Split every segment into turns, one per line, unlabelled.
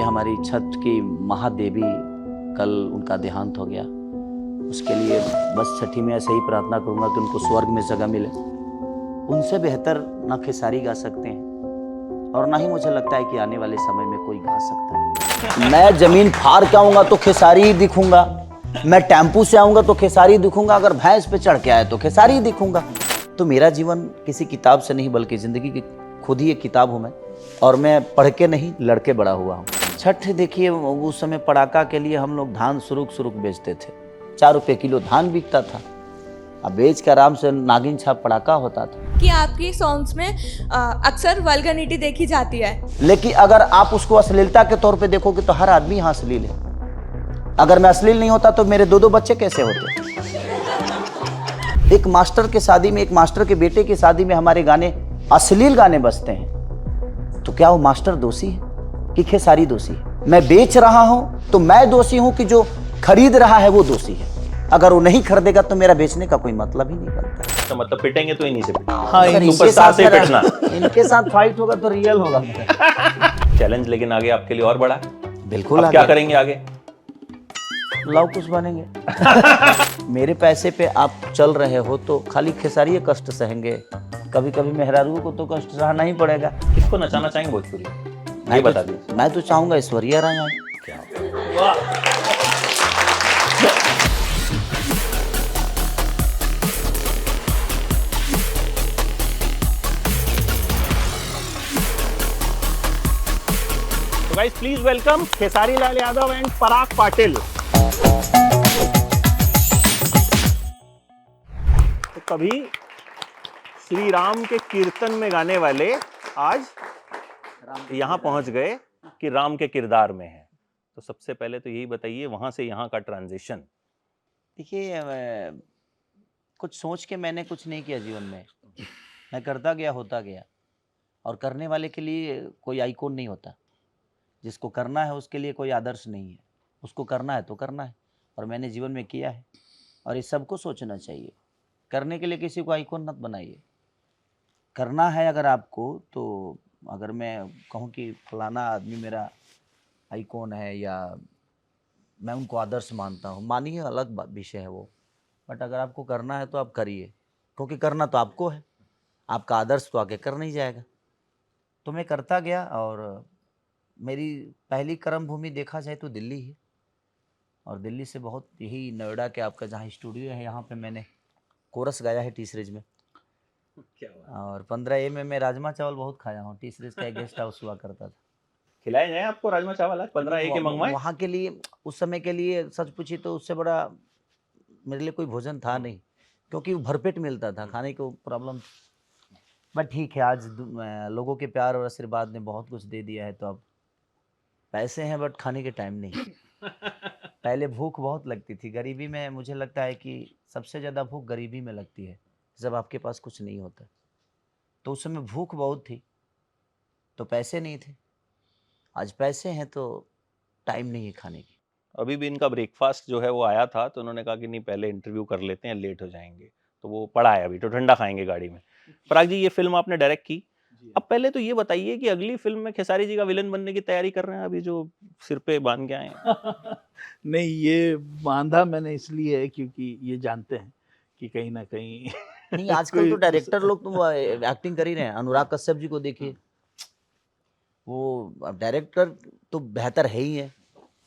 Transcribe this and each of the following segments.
कि हमारी छठ की महादेवी कल उनका देहांत हो गया। उसके लिए बस छठी में ऐसे ही प्रार्थना करूंगा कि उनको स्वर्ग में जगह मिले। उनसे बेहतर ना खेसारी गा सकते हैं और ना ही मुझे लगता है कि आने वाले समय में कोई गा सकता है। मैं जमीन फाड़ के आऊंगा तो खेसारी ही दिखूंगा, मैं टेम्पू से आऊंगा तो खेसारी दिखूंगा, अगर भैंस पे चढ़ के आए तो खेसारी ही दिखूंगा। तो मेरा जीवन किसी किताब से नहीं बल्कि जिंदगी की खुद ही एक किताब हूँ मैं, और मैं पढ़ के नहीं लड़के बड़ा हुआ हूँ। छठ देखिए, उस समय पड़ाका के लिए हम लोग धान सुरुक सुरुक बेचते थे। 4 रुपये किलो धान बिकता था। अब बेच के आराम से नागिन छाप पड़ाका होता था।
कि आपकी सॉन्ग्स में अक्सर वल्गरिटी देखी जाती है,
लेकिन अगर आप उसको अश्लीलता के तौर पे देखोगे तो हर आदमी यहाँ अश्लील है। अगर मैं अश्लील नहीं होता तो मेरे 2-2 बच्चे कैसे होते। एक मास्टर के शादी में, एक मास्टर के बेटे की शादी में हमारे गाने, अश्लील गाने बजते हैं, तो क्या वो मास्टर दोषी है कि खेसारी दोषी है? मैं बेच रहा हूं तो मैं दोषी हूं कि जो खरीद रहा है वो दोषी है? अगर वो नहीं खरीदेगा तो मेरा बेचने का कोई मतलब ही नहीं बनता।
तो मतलब पिटेंगे तो इन्हीं से पिटेंगे।
हाँ,
सुपरस्टार से पिटना।
इनके साथ फाइट होगा तो रियल होगा।
चैलेंज लेकिन आगे आपके लिए और बड़ा है।
बिल्कुल।
अब क्या करेंगे आगे?
लव कुछ बनेंगे। मेरे पैसे पे आप चल रहे हो तो खाली खेसारी कष्ट सहेंगे, कभी कभी मेहरारू को तो कष्ट सहना ही पड़ेगा।
किसको नचाना चाहेंगे भोजपुरी? ये बता दीजिए।
मैं तो चाहूंगा ऐश्वर्या राय आए।
तो guys please welcome Khesari Lal Yadav and Parag Patil. तो कभी श्री राम के कीर्तन में गाने वाले आज यहाँ पहुंच गए कि राम के किरदार में है। तो सबसे पहले तो यही बताइए, वहां से यहाँ का ट्रांजिशन।
देखिए, कुछ सोच के मैंने कुछ नहीं किया जीवन में, मैं करता गया, होता गया। और करने वाले के लिए कोई आइकॉन नहीं होता। जिसको करना है उसके लिए कोई आदर्श नहीं है। उसको करना है तो करना है, और मैंने जीवन में किया है। और ये सबको सोचना चाहिए, करने के लिए किसी को आइकॉन मत बनाइए। करना है अगर आपको, तो अगर मैं कहूँ कि फलाना आदमी मेरा आइकॉन है या मैं उनको आदर्श मानता हूँ, मानिए अलग विषय है वो, बट अगर आपको करना है तो आप करिए, क्योंकि करना तो आपको है। आपका आदर्श तो आगे कर नहीं जाएगा। तो मैं करता गया, और मेरी पहली कर्म भूमि देखा जाए तो दिल्ली है। और दिल्ली से बहुत, यही नोएडा के आपका जहाँ स्टूडियो है, यहाँ पे मैंने कोरस गाया है टी सीरीज में। और 15A में मैं राजमा चावल बहुत खाया हूँ। टी सीरीज का एक गेस्ट हाउस हुआ करता था।
खिलाए जाए आपको राजमा चावल? 15A के मंगवाए?
वहाँ के लिए, उस समय के लिए सच पूछी तो उससे बड़ा मेरे लिए कोई भोजन था नहीं, क्योंकि वो भरपेट मिलता था, खाने को प्रॉब्लम। बट ठीक है, आज लोगों के प्यार और आशीर्वाद ने बहुत कुछ दे दिया है, तो अब पैसे हैं बट खाने के टाइम नहीं। पहले भूख बहुत लगती थी गरीबी में। मुझे लगता है कि सबसे ज़्यादा भूख गरीबी में लगती है, जब आपके पास कुछ नहीं होता। तो उस समय भूख बहुत थी तो पैसे नहीं थे। आज पैसे हैं तो टाइम नहीं है खाने की।
अभी भी इनका ब्रेकफास्ट जो है वो आया था, तो उन्होंने कहा कि नहीं पहले इंटरव्यू कर लेते हैं, लेट हो जाएंगे। तो वो पड़ा है अभी, तो ठंडा खाएंगे गाड़ी में। पराग जी, ये फिल्म आपने डायरेक्ट की। अब पहले तो ये बताइए कि अगली फिल्म में खेसारी जी का विलन बनने की तैयारी कर रहे हैं अभी, जो सिर पे बांध के आए हैं?
नहीं, ये बांधा मैंने इसलिए है क्योंकि ये जानते हैं कि कहीं ना कहीं
नहीं, आजकल तो डायरेक्टर लोग तो एक्टिंग कर ही रहे हैं। अनुराग कश्यप जी को देखिए, वो डायरेक्टर तो बेहतर है ही है,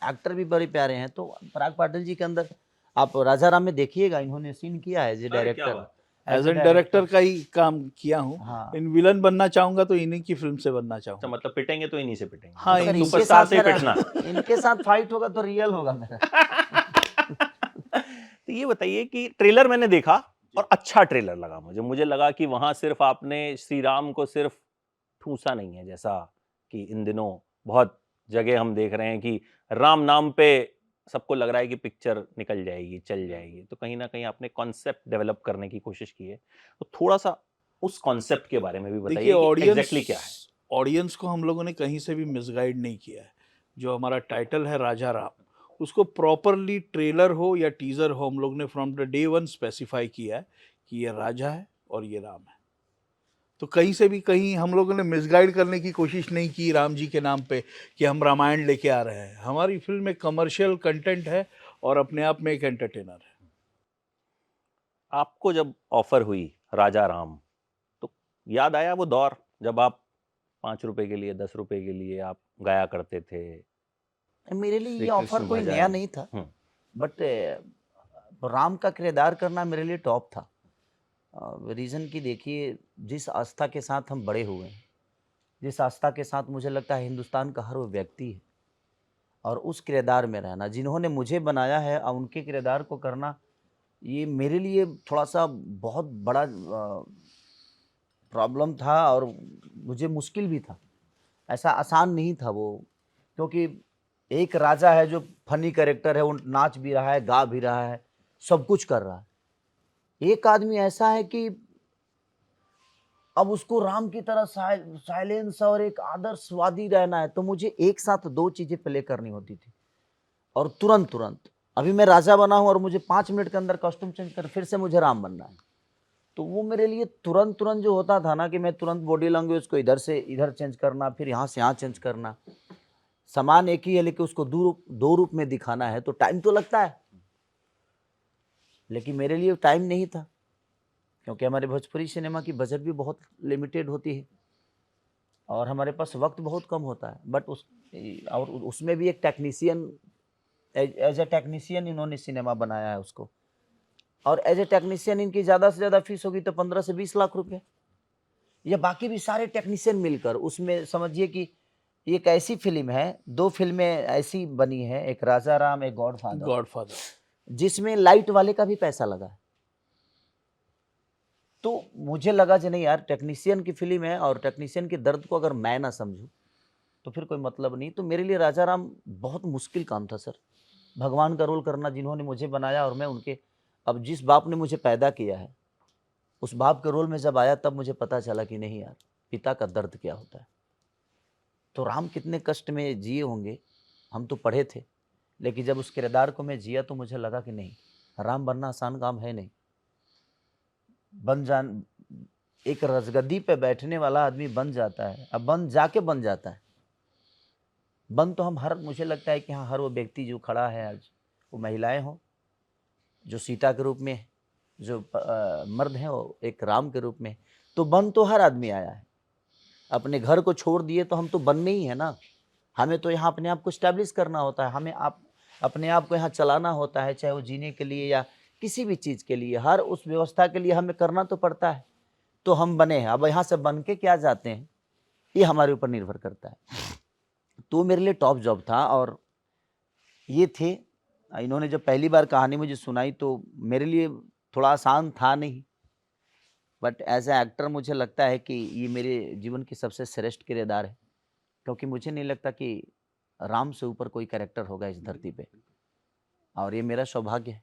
एक्टर भी बड़े प्यारे हैं। तो पराग पाटिल जी के अंदर आप राजा राम में देखिएगा, इन्होंने सीन किया है, जो डायरेक्टर
एज एन डायरेक्टर का ही काम किया हूँ।
हाँ।
इन विलन बनना चाहूंगा तो इन्हीं की फिल्म से बनना
तो
चाहूँगा।
मतलब पिटेंगे तो इन्हीं से पिटेंगे।
हाँ,
अगर
सुपरस्टार से पिटना।
इनके साथ फाइट होगा तो रियल होगा मेरा।
तो ये बताइए कि ट्रेलर मैंने देखा और अच्छा ट्रेलर लगा मुझे लगा कि वहां सिर्फ आपने श्री राम को सिर्फ ठूसा नहीं है, जैसा कि इन दिनों बहुत जगह हम देख रहे हैं कि राम नाम पे सबको लग रहा है कि पिक्चर निकल जाएगी, चल जाएगी। तो कहीं ना कहीं आपने कॉन्सेप्ट डेवलप करने की कोशिश की है। तो थोड़ा सा उस कॉन्सेप्ट के बारे में भी
देखिए,
बताइए कि एग्जैक्टली क्या है।
ऑडियंस को हम लोगों ने कहीं से भी मिसगाइड नहीं किया है। जो हमारा टाइटल है राजा राम, उसको प्रॉपरली ट्रेलर हो या टीजर हो, हम लोग ने from the day one specify किया है कि ये राजा है और ये राम है। तो कहीं हम लोगों ने मिसगाइड करने की कोशिश नहीं की राम जी के नाम पे कि हम रामायण लेके आ रहे हैं। हमारी फिल्म में कमर्शियल कंटेंट है और अपने आप में एक एंटरटेनर है।
आपको जब ऑफर हुई राजा राम, तो याद आया वो दौर जब आप 5 रुपए के लिए 10 रुपए के लिए आप गाया करते थे?
मेरे लिए
श्री
ये ऑफर
कृष्ण
कोई
भजन।
नया नहीं था, बट राम का किरदार करना मेरे लिए टॉप था। रीज़न कि देखिए, जिस आस्था के साथ हम बड़े हुए हैं, जिस आस्था के साथ मुझे लगता है हिंदुस्तान का हर वो व्यक्ति है, और उस किरदार में रहना, जिन्होंने मुझे बनाया है और उनके किरदार को करना, ये मेरे लिए थोड़ा-सा बहुत बड़ा प्रॉब्लम था और मुझे मुश्किल भी था। ऐसा आसान नहीं था वो, क्योंकि एक राजा है जो फ़नी कैरेक्टर है, वो नाच भी रहा है, गा भी रहा है, सब कुछ कर रहा है। एक आदमी ऐसा है कि अब उसको राम की तरह साइलेंस और एक आदर्शवादी रहना है, तो मुझे एक साथ 2 चीज़ें प्ले करनी होती थी और तुरंत-तुरंत। अभी मैं राजा बना हूँ और मुझे 5 मिनट के अंदर कॉस्ट्यूम चेंज कर फिर से मुझे राम बनना है। तो वो मेरे लिए तुरंत-तुरंत जो होता था ना कि मैं तुरंत बॉडी लैंग्वेज को इधर से इधर चेंज करना, फिर यहाँ से यहाँ चेंज करना। सामान एक ही है लेकिन उसको 2 रूप में दिखाना है, तो टाइम तो लगता है। लेकिन मेरे लिए टाइम नहीं था, क्योंकि हमारे भोजपुरी सिनेमा की बजट भी बहुत लिमिटेड होती है और हमारे पास वक्त बहुत कम होता है। बट उसमें भी एक टेक्नीशियन, एज ए टेक्नीशियन इन्होंने सिनेमा बनाया है उसको, और एज ए टेक्नीशियन इनकी ज़्यादा से ज़्यादा फीस होगी तो 15 से 20 लाख रुपए, या बाकी भी सारे टेक्नीशियन मिलकर। उसमें समझिए कि एक ऐसी फिल्म है, 2 फिल्में ऐसी बनी है, एक राजा राम, एक गॉडफादर,
गॉडफादर।
जिसमें लाइट वाले का भी पैसा लगा है। तो मुझे लगा कि नहीं यार, टेक्नीशियन की फिल्म है और टेक्नीशियन के दर्द को अगर मैं ना समझूं तो फिर कोई मतलब नहीं। तो मेरे लिए राजा राम बहुत मुश्किल काम था सर, भगवान का रोल करना, जिन्होंने मुझे बनाया और मैं उनके। अब जिस बाप ने मुझे पैदा किया है, उस बाप के रोल में जब आया तब मुझे पता चला कि नहीं यार, पिता का दर्द क्या होता है। तो राम कितने कष्ट में जिए होंगे हम तो पढ़े थे, लेकिन जब उस किरदार को मैं जिया तो मुझे लगा कि नहीं, राम बनना आसान काम है नहीं। एक रजगद्दी पे बैठने वाला आदमी बन जाता है, अब बन जाता है। बन तो हम मुझे लगता है कि हाँ, हर वो व्यक्ति जो खड़ा है आज, वो महिलाएं हों जो सीता के रूप में, जो मर्द हैं वो एक राम के रूप में, तो बन तो हर आदमी आया है। अपने घर को छोड़ दिए तो हम तो बनने ही है ना। हमें तो यहाँ अपने आप को स्टैब्लिश करना होता है, हमें अपने आप को यहाँ चलाना होता है, चाहे वो जीने के लिए या किसी भी चीज़ के लिए, हर उस व्यवस्था के लिए हमें करना तो पड़ता है। तो हम बने हैं, अब यहाँ से बन के क्या जाते हैं ये हमारे ऊपर निर्भर करता है। तो मेरे लिए टॉप जॉब था और ये थे। इन्होंने जब पहली बार कहानी मुझे सुनाई तो मेरे लिए थोड़ा आसान था नहीं, बट एज ए एक्टर मुझे लगता है कि ये मेरे जीवन की सबसे श्रेष्ठ किरदार है, क्योंकि मुझे नहीं लगता कि राम से ऊपर कोई कैरेक्टर होगा इस धरती पे, और ये मेरा सौभाग्य है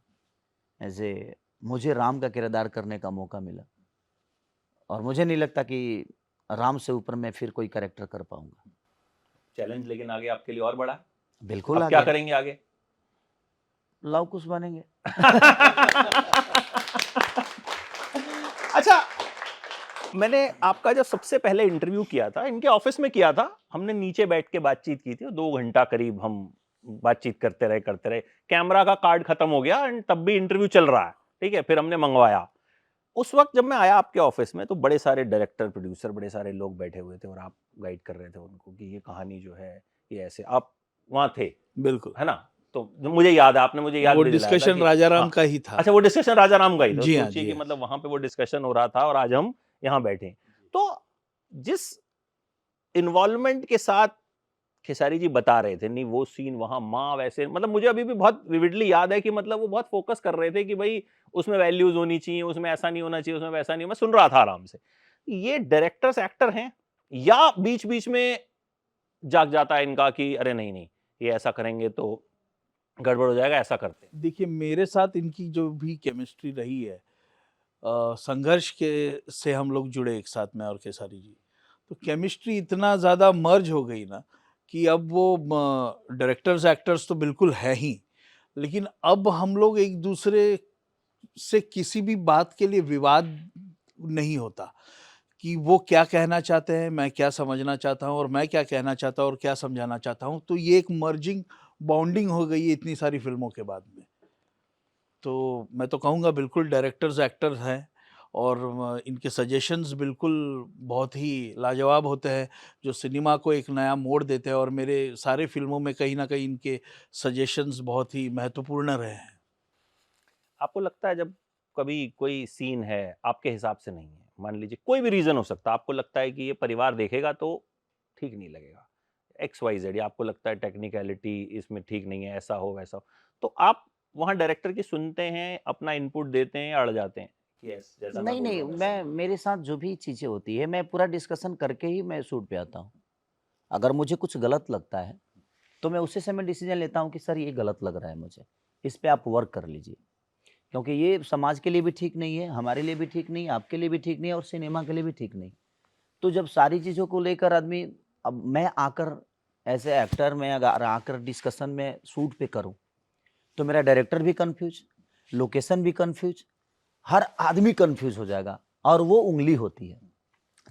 एज ए मुझे राम का किरदार करने का मौका मिला, और मुझे नहीं लगता कि राम से ऊपर मैं फिर कोई कैरेक्टर कर पाऊंगा।
चैलेंज लेकिन आगे आपके लिए और बड़ा है।
बिल्कुल।
अब क्या करेंगे आगे?
लव कुश बनेंगे।
अच्छा, मैंने आपका जब सबसे पहले इंटरव्यू किया था, इनके ऑफिस में किया था, हमने नीचे बैठ के बातचीत की थी, 2 घंटा करीब हम बातचीत करते रहे। कैमरा का कार्ड खत्म हो गया एंड तब भी इंटरव्यू चल रहा है, ठीक है। फिर हमने मंगवाया। उस वक्त जब मैं आया आपके ऑफिस में तो बड़े सारे डायरेक्टर, प्रोड्यूसर, बड़े सारे लोग बैठे हुए थे और आप गाइड कर रहे थे उनको कि ये कहानी जो है ये ऐसे। आप वहां थे?
बिल्कुल,
है ना। तो मुझे याद है, आपने मुझे याद
वो
भी दिलाया था
डिस्कशन
कि
राजा राम
हाँ,
का ही था।
अच्छा, वो डिस्कशन राजा राम का ही था।
जी हाँ,
सोचिए
जी
कि
हाँ।
मतलब वहां पे वो डिस्कशन हो रहा था और आज हम यहाँ बैठे। तो जिस इन्वॉल्वमेंट के साथ खेसारी जी बता रहे थे, नहीं वो सीन वहां माँ वैसे, मतलब मुझे अभी भी बहुत विविडली याद है कि मतलब वो बहुत फोकस कर रहे थे कि भाई उसमें वैल्यूज होनी चाहिए, उसमें ऐसा नहीं होना चाहिए, उसमें वैसा नहीं। मैं सुन रहा था आराम से। ये डायरेक्टर्स एक्टर हैं या बीच बीच में जाग जाता है इनका कि अरे नहीं नहीं ये ऐसा करेंगे तो गड़बड़ हो जाएगा, ऐसा करते हैं?
देखिए, मेरे साथ इनकी जो भी केमिस्ट्री रही है, संघर्ष के से हम लोग जुड़े एक साथ में और खेसारी जी, तो केमिस्ट्री इतना ज़्यादा मर्ज हो गई ना कि अब वो डायरेक्टर्स एक्टर्स तो बिल्कुल है ही, लेकिन अब हम लोग एक दूसरे से किसी भी बात के लिए विवाद नहीं होता कि वो क्या कहना चाहते हैं, मैं क्या समझना चाहता हूँ, और मैं क्या कहना चाहता हूँ और क्या समझाना चाहता हूँ। तो ये एक मर्जिंग बॉन्डिंग हो गई है इतनी सारी फिल्मों के बाद में। तो मैं तो कहूँगा बिल्कुल डायरेक्टर्स एक्टर्स हैं, और इनके सजेशंस बिल्कुल बहुत ही लाजवाब होते हैं, जो सिनेमा को एक नया मोड़ देते हैं, और मेरे सारे फिल्मों में कहीं ना कहीं इनके सजेशंस बहुत ही महत्वपूर्ण रहे हैं।
आपको लगता है जब कभी कोई सीन है आपके हिसाब से नहीं है, मान लीजिए कोई भी रीजन हो सकता है, आपको लगता है कि ये परिवार देखेगा तो ठीक नहीं लगेगा, XYZ, या आपको लगता है टेक्निकलिटी इसमें ठीक नहीं है, ऐसा हो वैसा हो, तो आप वहाँ डायरेक्टर की सुनते हैं, अपना इनपुट देते हैं या अड़ जाते हैं कि यस जैसा मैं
नहीं
बोल रहा
नहीं,
हूँ वैसा
मैं मेरे साथ जो भी चीज़ें होती है मैं पूरा डिस्कशन करके ही मैं शूट पे आता हूँ। अगर मुझे कुछ गलत लगता है तो मैं उसी समय डिसीजन लेता हूँ कि सर ये गलत लग रहा है मुझे, इस पे आप वर्क कर लीजिए, क्योंकि ये समाज के लिए भी ठीक नहीं है, हमारे लिए भी ठीक नहीं है, आपके लिए भी ठीक नहीं है और सिनेमा के लिए भी ठीक नहीं। तो जब सारी चीज़ों को लेकर आदमी, अब मैं आकर एज ए एक्टर में अगर आकर डिस्कशन में शूट पे करूँ तो मेरा डायरेक्टर भी कंफ्यूज, लोकेशन भी कंफ्यूज, हर आदमी कंफ्यूज हो जाएगा और वो उंगली होती है।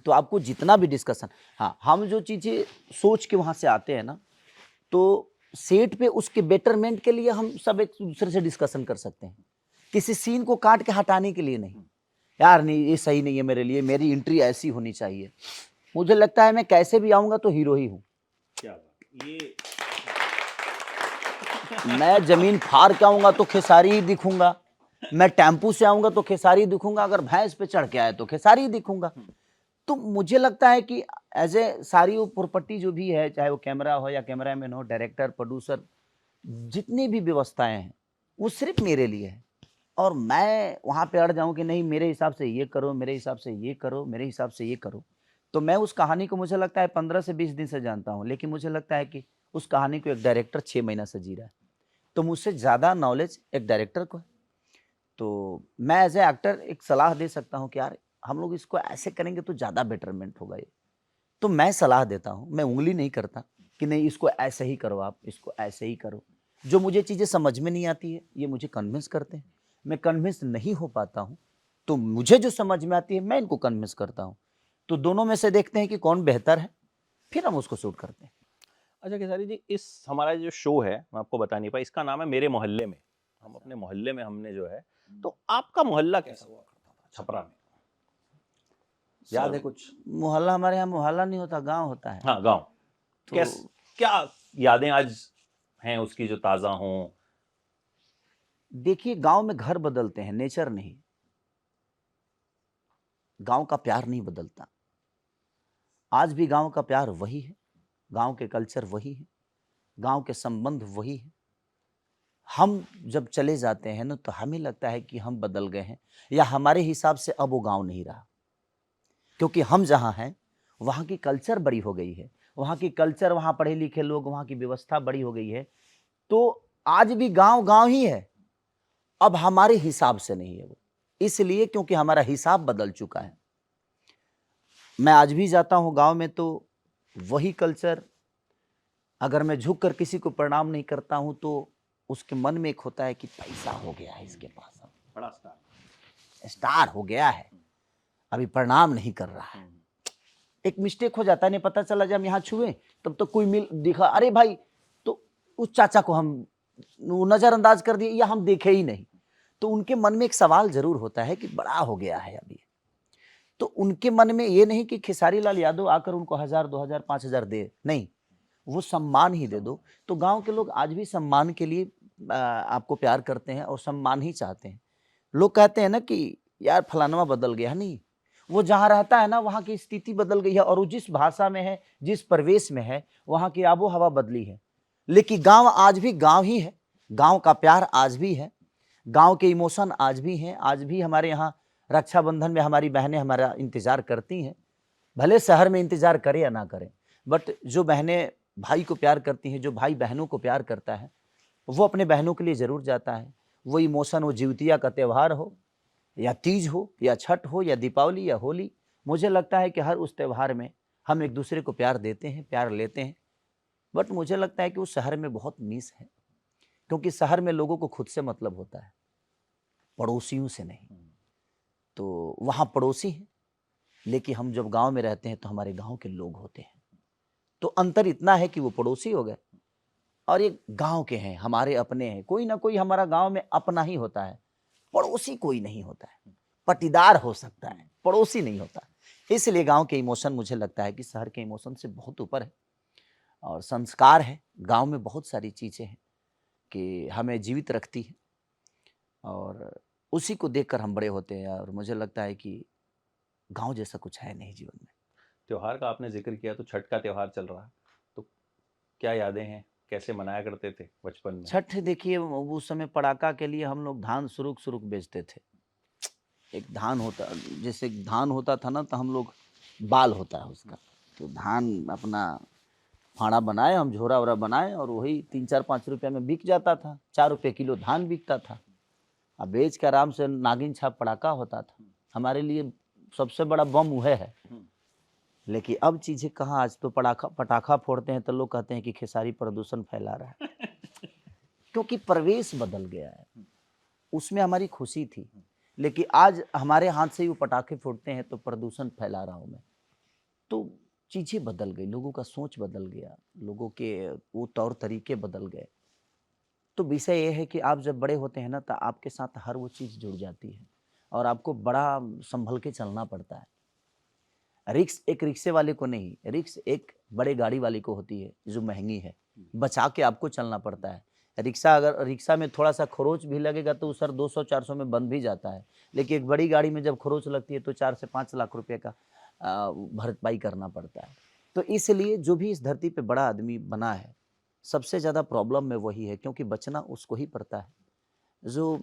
तो आपको जितना भी डिस्कशन, हाँ, हम जो चीज़ें सोच के वहाँ से आते हैं ना, तो सेट पे उसके बेटरमेंट के लिए हम सब एक दूसरे से डिस्कशन कर सकते हैं, किसी सीन को काट के हटाने के लिए नहीं। यार नहीं, ये सही नहीं है मेरे लिए, मेरी एंट्री ऐसी होनी चाहिए। मुझे लगता है मैं कैसे भी आऊँगा तो हीरो ही हूँ।
क्या बात, ये
मैं ज़मीन फाड़ के आऊँगा तो खेसारी ही दिखूँगा, मैं टेम्पू से आऊँगा तो खेसारी दिखूँगा, अगर भैंस पे चढ़ के आए तो खेसारी ही दिखूँगा। तो मुझे लगता है कि एज ए सारी वो प्रॉपर्टी जो भी है, चाहे वो कैमरा हो या कैमरामैन हो, डायरेक्टर, प्रोड्यूसर, जितनी भी व्यवस्थाएं हैं वो सिर्फ मेरे लिए है। और मैं वहाँ पे अड़ जाऊँ कि नहीं मेरे हिसाब से ये करो, मेरे हिसाब से ये करो, मेरे हिसाब से ये करो, तो मैं उस कहानी को मुझे लगता है 15 से 20 दिन से जानता हूँ, लेकिन मुझे लगता है कि उस कहानी को एक डायरेक्टर 6 महीना से जी रहा है। तो मुझसे ज़्यादा नॉलेज एक डायरेक्टर को है। तो मैं एज ए एक्टर एक सलाह दे सकता हूँ कि यार हम लोग इसको ऐसे करेंगे तो ज़्यादा बेटरमेंट होगा ये। तो मैं सलाह देता हूँ, मैं उँगली नहीं करता कि नहीं इसको ऐसे ही करो, आप इसको ऐसे ही करो। जो मुझे चीज़ें समझ में नहीं आती है ये मुझे कन्विंस करते हैं, मैं कन्विंस नहीं हो पाता हूँ तो मुझे जो समझ में आती है मैं इनको कन्विंस करता हूँ। तो दोनों में से देखते हैं कि कौन बेहतर है, फिर हम उसको शूट करते हैं।
अच्छा खेसारी जी, इस हमारा जो शो है मैं आपको बता नहीं पाया, इसका नाम है मेरे मोहल्ले में। हम अपने मोहल्ले में हमने जो है, तो आपका मोहल्ला कैसा हुआ करता था छपरा में? याद है कुछ?
मोहल्ला, हमारे यहाँ मोहल्ला नहीं होता, गाँव होता है।
हाँ, गांव।
तो
कैस क्या यादें आज हैं उसकी जो ताजा हों?
देखिए गाँव में घर बदलते हैं, नेचर नहीं। गाँव का प्यार नहीं बदलता। आज भी गाँव का प्यार वही है, गाँव के कल्चर वही है, गाँव के संबंध वही है। हम जब चले जाते हैं ना तो हमें लगता है कि हम बदल गए हैं या हमारे हिसाब से अब वो गाँव नहीं रहा। क्योंकि हम जहाँ हैं वहाँ की कल्चर बड़ी हो गई है, वहाँ की कल्चर, वहाँ पढ़े लिखे लोग, वहाँ की व्यवस्था बड़ी हो गई है। तो आज भी गाँव गाँव ही है, अब हमारे हिसाब से नहीं है वो, इसलिए क्योंकि हमारा हिसाब बदल चुका है। मैं आज भी जाता हूँ गाँव में तो वही कल्चर, अगर मैं झुक कर किसी को प्रणाम नहीं करता हूँ तो उसके मन में एक होता है कि पैसा हो गया है इसके पास, अब
बड़ा
स्टार हो गया है, अभी प्रणाम नहीं कर रहा है। एक मिस्टेक हो जाता है, नहीं पता चला, जब हम यहाँ छुए तब तो कोई मिल दिखा, अरे भाई, तो उस चाचा को हम नजरअंदाज कर दिए या हम देखे ही नहीं। तो उनके मन में एक सवाल जरूर होता है कि बड़ा हो गया है अभी। तो उनके मन में ये नहीं कि खेसारी लाल यादव आकर उनको 1000, 2000, 5000 दे, नहीं, वो सम्मान ही दे दो। तो गांव के लोग आज भी सम्मान के लिए आपको प्यार करते हैं और सम्मान ही चाहते हैं। लोग कहते हैं ना कि यार फलानवा बदल गया, नहीं, वो जहाँ रहता है ना वहाँ की स्थिति बदल गई है और वो जिस भाषा में है, जिस परिवेश में है, वहाँ की आबो हवा बदली है। लेकिन गांव आज भी गांव ही है, गांव का प्यार आज भी है, गांव के इमोशन आज भी हैं। आज भी हमारे यहाँ रक्षाबंधन में हमारी बहनें हमारा इंतजार करती हैं, भले शहर में इंतजार करे या ना करें, बट जो बहनें भाई को प्यार करती हैं, जो भाई बहनों को प्यार करता है, वो अपने बहनों के लिए जरूर जाता है। वो इमोशन, वो जिउतिया का त्यौहार हो या तीज हो या छठ हो या दीपावली या होली, मुझे लगता है कि हर उस त्यौहार में हम एक दूसरे को प्यार देते हैं, प्यार लेते हैं। बट मुझे लगता है कि उस शहर में बहुत मिस है, क्योंकि शहर में लोगों को खुद से मतलब होता है, पड़ोसियों से नहीं। तो वहाँ पड़ोसी हैं, लेकिन हम जब गांव में रहते हैं तो हमारे गांव के लोग होते हैं। तो अंतर इतना है कि वो पड़ोसी हो गए और ये गांव के हैं, हमारे अपने हैं। कोई ना कोई हमारा गांव में अपना ही होता है, पड़ोसी कोई नहीं होता है। पटीदार हो सकता है, पड़ोसी नहीं होता। इसलिए गांव के इमोशन मुझे लगता है कि शहर के इमोशन से बहुत ऊपर है। और संस्कार है, गांव में बहुत सारी चीज़ें हैं कि हमें जीवित रखती है और उसी को देखकर हम बड़े होते हैं। और मुझे लगता है कि गांव जैसा कुछ है नहीं जीवन में।
त्योहार का आपने जिक्र किया तो छठ का त्योहार चल रहा है, तो क्या यादें हैं, कैसे मनाया करते थे बचपन में?
छठ देखिए, उस समय पड़ाका के लिए हम लोग धान सुरुक सुरुक बेचते थे। एक धान होता, जैसे धान होता था ना, तो हम लोग बाल होता है उसका, तो धान अपना फाड़ा बनाए, हम झोरा वोरा बनाए और वही 3-4-5 रुपये में बिक जाता था। 4 रुपये किलो धान बिकता था। अब बेच के आराम से नागिन छाप पड़ाका होता था। हमारे लिए सबसे बड़ा बम वह है। लेकिन अब चीज़ें कहाँ, आज तो पटाखा फोड़ते हैं तो लोग कहते हैं कि खेसारी प्रदूषण फैला रहा है। क्योंकि परिवेश बदल गया है। उसमें हमारी खुशी थी, लेकिन आज हमारे हाथ से ही वो पटाखे फोड़ते हैं तो प्रदूषण फैला रहा हूँ मैं। तो चीज़ें बदल गई, लोगों का सोच बदल गया, लोगों के वो तौर तरीके बदल गए। तो विषय ये है कि आप जब बड़े होते हैं ना, तो आपके साथ हर वो चीज़ जुड़ जाती है और आपको बड़ा संभल के चलना पड़ता है। रिक्स एक रिक्शे वाले को नहीं, रिक्स एक बड़े गाड़ी वाले को होती है जो महंगी है। बचा के आपको चलना पड़ता है। अगर रिक्शा में थोड़ा सा खरोच भी लगेगा तो सर 200-400 में बंद भी जाता है। लेकिन एक बड़ी गाड़ी में जब खरोच लगती है तो 4 से 5 लाख रुपए का भरपाई करना पड़ता है। तो इसलिए जो भी इस धरती पे बड़ा आदमी बना है, सबसे ज़्यादा प्रॉब्लम में वही है, क्योंकि बचना उसको ही पड़ता है। जो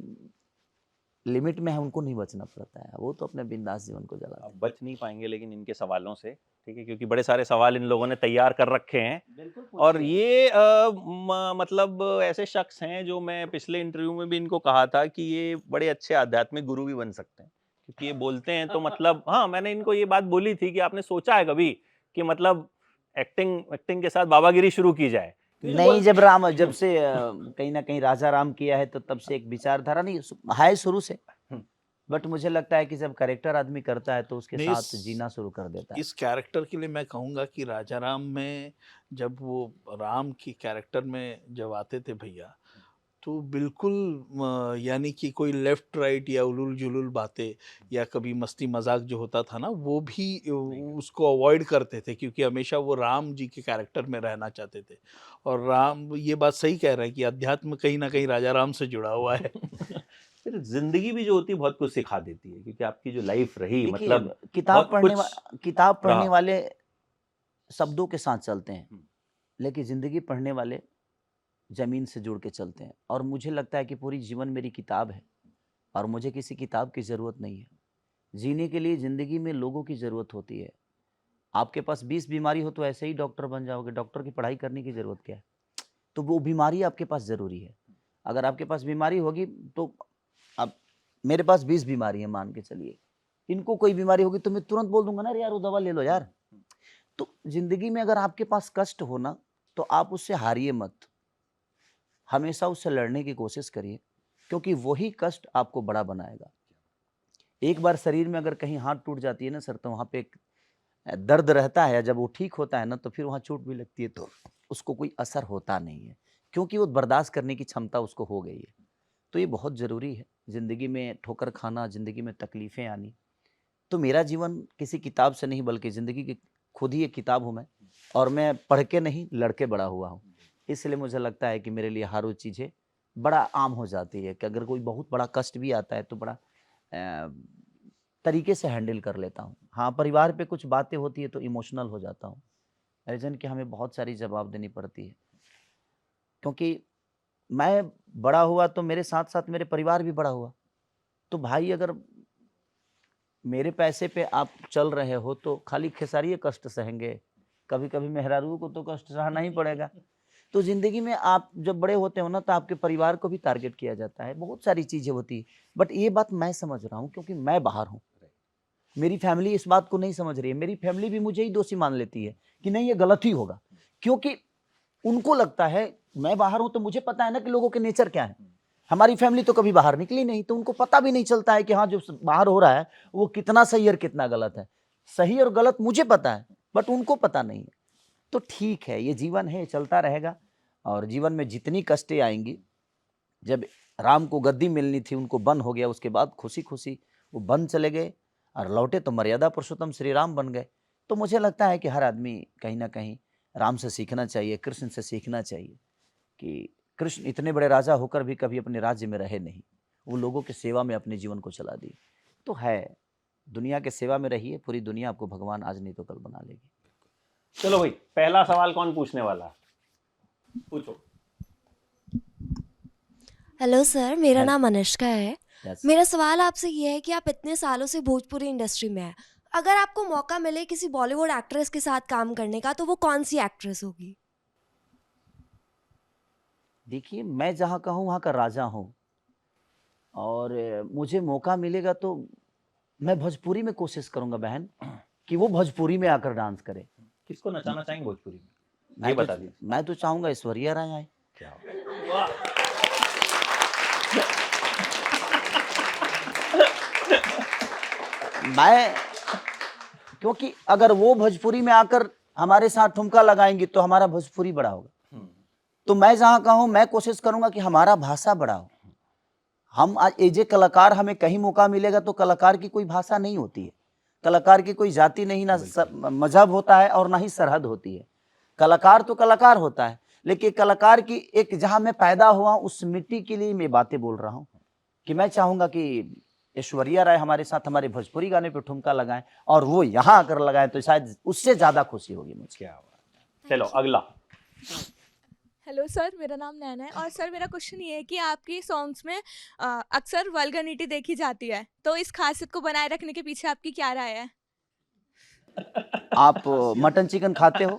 लिमिट में है उनको नहीं बचना पड़ता है, वो तो अपने बिंदास जीवन को जलाते हैं।
आप बच नहीं पाएंगे लेकिन इनके सवालों से, ठीक है, क्योंकि बड़े सारे सवाल इन लोगों ने तैयार कर रखे हैं। और ये मतलब ऐसे शख्स हैं जो मैं पिछले इंटरव्यू में भी इनको कहा था कि ये बड़े अच्छे आध्यात्मिक गुरु भी बन सकते हैं, क्योंकि ये बोलते हैं तो मतलब हाँ, मैंने इनको ये बात बोली थी कि आपने सोचा है कभी कि मतलब एक्टिंग के साथ बाबागिरी शुरू की जाए?
नहीं, जब से कहीं ना कहीं राजा राम किया है तो तब से एक विचारधारा नहीं है शुरू से। बट मुझे लगता है कि जब कैरेक्टर आदमी करता है तो उसके
नहीं,
साथ जीना शुरू कर देता है।
इस कैरेक्टर के लिए मैं कहूँगा कि राजा राम में जब वो राम की कैरेक्टर में जब आते थे भैया, तो बिल्कुल यानी कि कोई लेफ्ट राइट या उलूल जुलूल बातें या कभी मस्ती मजाक जो होता था ना, वो भी उसको अवॉइड करते थे, क्योंकि हमेशा वो राम जी के कैरेक्टर में रहना चाहते थे। और राम, ये बात सही कह रहे हैं कि अध्यात्म कहीं ना कहीं राजा राम से जुड़ा हुआ है।
फिर जिंदगी भी जो होती है बहुत कुछ सिखा देती है, क्योंकि आपकी जो लाइफ रही,
देखिए,
मतलब
किताब
बहुत
पढ़ने
रहा।
वाले शब्दों के साथ चलते हैं, लेकिन जिंदगी पढ़ने वाले जमीन से जुड़ के चलते हैं। और मुझे लगता है कि पूरी जीवन मेरी किताब है और मुझे किसी किताब की ज़रूरत नहीं है। जीने के लिए ज़िंदगी में लोगों की ज़रूरत होती है। आपके पास 20 बीमारी हो तो ऐसे ही डॉक्टर बन जाओगे, डॉक्टर की पढ़ाई करने की ज़रूरत क्या है? तो वो बीमारी आपके पास ज़रूरी है। अगर आपके पास बीमारी होगी तो अब मेरे पास 20 बीमारी है मान के चलिए, इनको कोई बीमारी होगी तो मैं तुरंत बोल दूंगा ना, अरे यार वो दवा ले लो यार। तो ज़िंदगी में अगर आपके पास कष्ट हो ना, तो आप उससे हारिए मत, हमेशा उससे लड़ने की कोशिश करिए, क्योंकि वही कष्ट आपको बड़ा बनाएगा। एक बार शरीर में अगर कहीं हाथ टूट जाती है ना सर, तो वहाँ पे एक दर्द रहता है। जब वो ठीक होता है ना, तो फिर वहाँ चोट भी लगती है तो उसको कोई असर होता नहीं है, क्योंकि वो बर्दाश्त करने की क्षमता उसको हो गई है। तो ये बहुत ज़रूरी है ज़िंदगी में, ठोकर खाना, ज़िंदगी में तकलीफ़ें आनी। तो मेरा जीवन किसी किताब से नहीं, बल्कि ज़िंदगी की खुद ही एक किताब हूँ मैं, और मैं पढ़ के नहीं लड़ के बड़ा हुआ हूँ। इसलिए मुझे लगता है कि मेरे लिए हर वो चीज़ें बड़ा आम हो जाती है, कि अगर कोई बहुत बड़ा कष्ट भी आता है तो बड़ा तरीके से हैंडल कर लेता हूँ। हाँ, परिवार पे कुछ बातें होती है तो इमोशनल हो जाता हूँ, रीज़न कि हमें बहुत सारी जवाब देनी पड़ती है, क्योंकि मैं बड़ा हुआ तो मेरे साथ साथ मेरे परिवार भी बड़ा हुआ। तो भाई, अगर मेरे पैसे पे आप चल रहे हो तो खाली खेसारी कष्ट सहेंगे, कभी कभी मेहरारू को तो कष्ट सहना ही पड़ेगा। तो ज़िंदगी में आप जब बड़े होते हो ना, तो आपके परिवार को भी टारगेट किया जाता है, बहुत सारी चीज़ें होती है। बट ये बात मैं समझ रहा हूँ क्योंकि मैं बाहर हूँ, मेरी फैमिली इस बात को नहीं समझ रही है। मेरी फैमिली भी मुझे ही दोषी मान लेती है कि नहीं, ये गलत ही होगा, क्योंकि उनको लगता है मैं बाहर हूँ तो मुझे पता है ना कि लोगों के नेचर क्या है। हमारी फैमिली तो कभी बाहर निकली नहीं, तो उनको पता भी नहीं चलता है कि हाँ, जो बाहर हो रहा है वो कितना सही और कितना गलत है। सही और गलत मुझे पता है, बट उनको पता नहीं है। तो ठीक है, ये जीवन है, चलता रहेगा। और जीवन में जितनी कष्टें आएंगी, जब राम को गद्दी मिलनी थी, उनको बन हो गया, उसके बाद खुशी खुशी वो बन चले गए और लौटे तो मर्यादा पुरुषोत्तम श्री राम बन गए। तो मुझे लगता है कि हर आदमी कहीं ना कहीं राम से सीखना चाहिए, कृष्ण से सीखना चाहिए कि कृष्ण इतने बड़े राजा होकर भी कभी अपने राज्य में रहे नहीं, वो लोगों की सेवा में अपने जीवन को चला दिए। तो है, दुनिया के सेवा में रहिए, पूरी दुनिया आपको भगवान आज नहीं तो कल बना लेगी।
चलो भाई, पहला सवाल कौन पूछने वाला है? पूछो।
हेलो सर, मेरा
हेलो।
नाम अनुष्का है।
Yes.
मेरा सवाल आपसे ये है कि आप इतने सालों से भोजपुरी इंडस्ट्री में हैं। अगर आपको मौका मिले किसी बॉलीवुड एक्ट्रेस के साथ काम करने का, तो वो कौन सी एक्ट्रेस होगी?
देखिए, मैं जहाँ का हूँ वहाँ का राजा हूँ, और मुझे मौका मिलेगा तो मैं भोजपुरी में कोशिश करूंगा बहन, कि वो भोजपुरी में आकर डांस करे।
किसको नचाना चाहेंगे भोजपुरी में?
मैं
ये
तो-
बता दीजिए।
मैं तो चाहूंगा ऐश्वर्या राय आए।
क्या वाह।
मैं, क्योंकि अगर वो भोजपुरी में आकर हमारे साथ ठुमका लगाएंगी तो हमारा भोजपुरी बड़ा होगा। तो मैं जहाँ का हूँ, मैं कोशिश करूंगा कि हमारा भाषा बड़ा हो। हम आज एजे कलाकार, हमें कहीं मौका मिलेगा तो कलाकार की कोई भाषा नहीं होती है, कलाकार की कोई जाति नहीं, ना मजहब होता है और ना ही सरहद होती है। कलाकार तो कलाकार होता है, लेकिन कलाकार की एक, जहाँ मैं पैदा हुआ उस मिट्टी के लिए मैं बातें बोल रहा हूँ कि मैं चाहूंगा कि ऐश्वर्या राय हमारे साथ हमारे भोजपुरी गाने पे ठुमका लगाएं, और वो यहाँ आकर लगाएं तो शायद उससे ज्यादा खुशी होगी मुझे।
क्या बात है। चलो अगला।
हेलो सर, मेरा नाम नैना है और सर मेरा क्वेश्चन ये है कि आपकी सॉन्ग्स में अक्सर वल्गैरिटी देखी जाती है, तो इस खासियत को बनाए रखने के पीछे आपकी क्या राय है?
आप मटन चिकन खाते हो?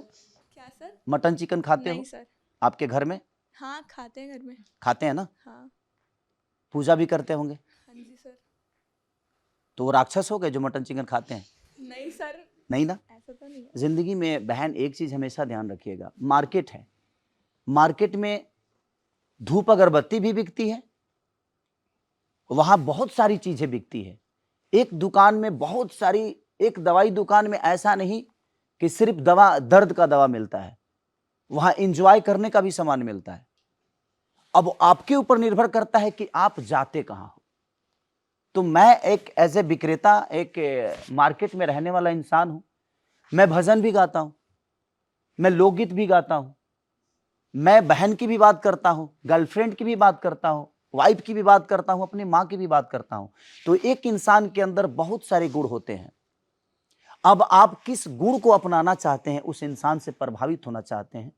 क्या सर?
मटन चिकन खाते
नहीं
हो
सर।
आपके घर में?
हाँ, खाते हैं घर में।
खाते हैं ना?
हाँ।
पूजा भी करते होंगे,
हाँ जी सर।
तो वो राक्षस हो गए जो मटन चिकन खाते हैं?
नहीं सर,
नहीं ना।
ऐसा तो नहीं है।
जिंदगी में बहन एक चीज हमेशा ध्यान रखिएगा, मार्केट है, मार्केट में धूप अगरबत्ती भी बिकती है, वहां बहुत सारी चीजें बिकती है। एक दुकान में बहुत सारी, एक दवाई दुकान में ऐसा नहीं कि सिर्फ दवा, दर्द का दवा मिलता है, वहां एंजॉय करने का भी सामान मिलता है। अब आपके ऊपर निर्भर करता है कि आप जाते कहां हो। तो मैं एक एज ए विक्रेता, एक मार्केट में रहने वाला इंसान हूं। मैं भजन भी गाता हूं, मैं लोकगीत भी गाता हूं, मैं बहन की भी बात करता हूं, गर्लफ्रेंड की भी बात करता हूं, वाइफ की भी बात करता हूं, अपनी मां की भी बात करता हूं। तो एक इंसान के अंदर बहुत सारे गुण होते हैं। अब आप किस गुण को अपनाना चाहते हैं, उस इंसान से प्रभावित होना चाहते हैं,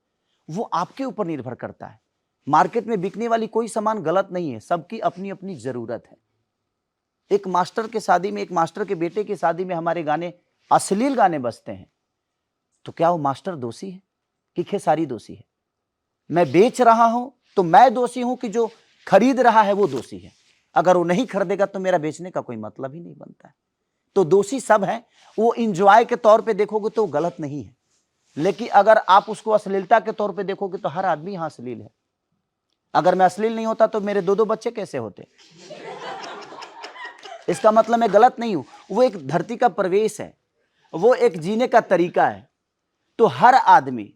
वो आपके ऊपर निर्भर करता है। मार्केट में बिकने वाली कोई सामान गलत नहीं है, सबकी अपनी अपनी जरूरत है। एक मास्टर के शादी में, एक मास्टर के बेटे की शादी में हमारे गाने, अश्लील गाने बजते हैं, तो क्या वो मास्टर दोषी है कि खेसारी दोषी है? मैं बेच रहा हूं तो मैं दोषी हूं कि जो खरीद रहा है वो दोषी है? अगर वो नहीं खरीदेगा तो मेरा बेचने का कोई मतलब ही नहीं बनता है। तो दोषी सब है। वो इंजॉय के तौर पे देखोगे तो गलत नहीं है, लेकिन अगर आप उसको अश्लीलता के तौर पे देखोगे तो हर आदमी यहां अश्लील है। अगर मैं अश्लील नहीं होता तो मेरे 2-2 बच्चे कैसे होते? इसका मतलब मैं गलत नहीं हूं। वो एक धरती का प्रवेश है, वो एक जीने का तरीका है। तो हर आदमी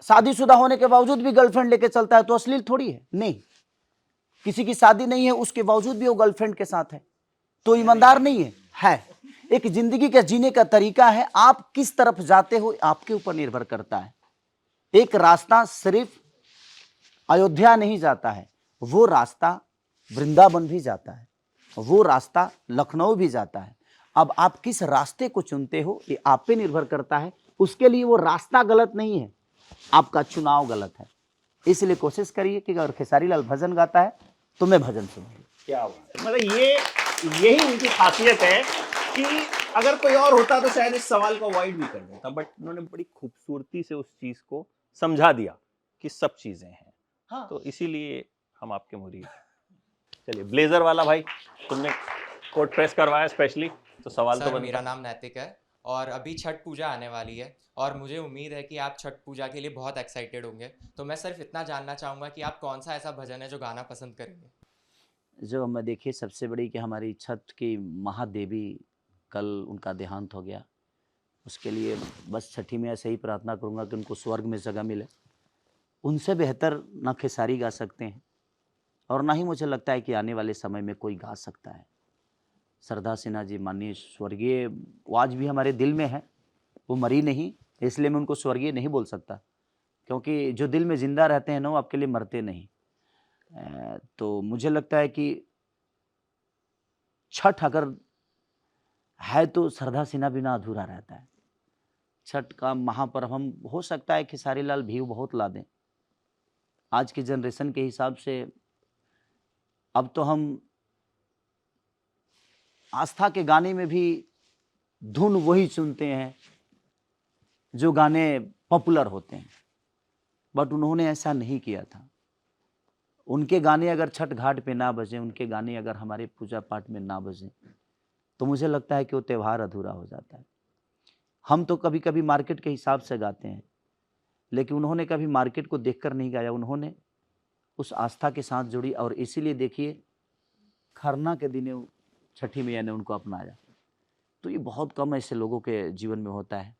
शादीशुदा होने के बावजूद भी गर्लफ्रेंड लेके चलता है तो अश्लील थोड़ी है? नहीं। किसी की शादी नहीं है उसके बावजूद भी वो गर्लफ्रेंड के साथ है तो ईमानदार नहीं है? है। एक जिंदगी का जीने का तरीका है। आप किस तरफ जाते हो आपके ऊपर निर्भर करता है। एक रास्ता सिर्फ अयोध्या नहीं जाता है, वो रास्ता वृंदावन भी जाता है, वो रास्ता लखनऊ भी जाता है। अब आप किस रास्ते को चुनते हो ये आप पे निर्भर करता है। उसके लिए वो रास्ता गलत नहीं है, आपका चुनाव गलत है। इसलिए कोशिश करिए कि अगर खेसारी लाल भजन गाता है तो मैं भजन सुनूंगा।
क्या बात है। मतलब यही उनकी खासियत है कि अगर कोई और होता तो शायद इस सवाल को अवॉइड भी कर देता, बट उन्होंने बड़ी खूबसूरती से उस चीज को समझा दिया कि सब चीजें हैं।
हाँ।
तो इसीलिए हम आपके मुरीद हैं। चलिए, ब्लेजर वाला भाई, तुमने कोट प्रेस करवाया स्पेशली, तो सवाल तो
सर,
बनता
मेरा नाम नैतिक है और अभी छठ पूजा आने वाली है और मुझे उम्मीद है कि आप छठ पूजा के लिए बहुत एक्साइटेड होंगे। तो मैं सिर्फ इतना जानना चाहूँगा कि आप कौन सा ऐसा भजन है जो गाना पसंद करेंगे?
जो मैं देखिए, सबसे बड़ी कि हमारी छठ की महादेवी कल उनका देहांत हो गया। उसके लिए बस छठी में ऐसे ही प्रार्थना करूँगा कि उनको स्वर्ग में जगह मिले। उनसे बेहतर ना खेसारी गा सकते हैं और ना ही मुझे लगता है कि आने वाले समय में कोई गा सकता है। श्रद्धा सिन्हा जी माननीय स्वर्गीय, वो आज भी हमारे दिल में है, वो मरी नहीं, इसलिए मैं उनको स्वर्गीय नहीं बोल सकता, क्योंकि जो दिल में ज़िंदा रहते हैं ना वो आपके लिए मरते नहीं। तो मुझे लगता है कि छठ अगर है तो श्रद्धा सिन्हा बिना अधूरा रहता है। छठ का महापर्व हम, हो सकता है खेसारी लाल व्यू बहुत ला दें आज की जनरेशन के हिसाब से। अब तो हम आस्था के गाने में भी धुन वही सुनते हैं जो गाने पॉपुलर होते हैं, बट उन्होंने ऐसा नहीं किया था। उनके गाने अगर छठ घाट पे ना बजें, उनके गाने अगर हमारे पूजा पाठ में ना बजें, तो मुझे लगता है कि वो त्यौहार अधूरा हो जाता है। हम तो कभी कभी मार्केट के हिसाब से गाते हैं, लेकिन उन्होंने कभी मार्केट को देखकर नहीं गाया, उन्होंने उस आस्था के साथ जुड़ी। और इसीलिए देखिए खरना के दिन छठी मैया ने उनको अपनाया। तो ये बहुत कम ऐसे लोगों के जीवन में होता है।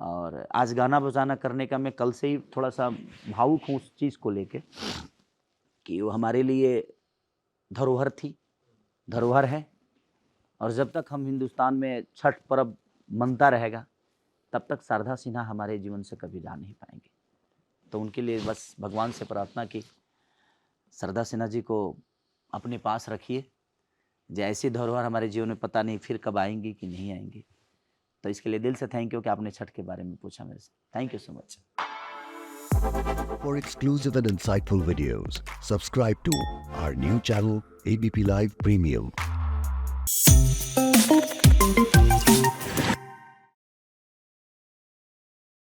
और आज गाना बजाना करने का मैं कल से ही थोड़ा सा भावुक हूँ उस चीज़ को लेके कि वो हमारे लिए धरोहर थी, धरोहर है। और जब तक हम हिंदुस्तान में छठ पर्व मनता रहेगा तब तक श्रद्धा सिन्हा हमारे जीवन से कभी जा नहीं पाएंगे। तो उनके लिए बस भगवान से प्रार्थना की श्रद्धा सिन्हा जी को अपने पास रखिए। जैसी धरोहर हमारे जीवन में पता नहीं फिर कब आएंगी कि नहीं आएंगी। तो इसके लिए दिल से थैंक यू कि आपने छठ के बारे में पूछा मेरे से। Thank you so much.
For exclusive and insightful videos, subscribe to our new channel ABP Live Premium.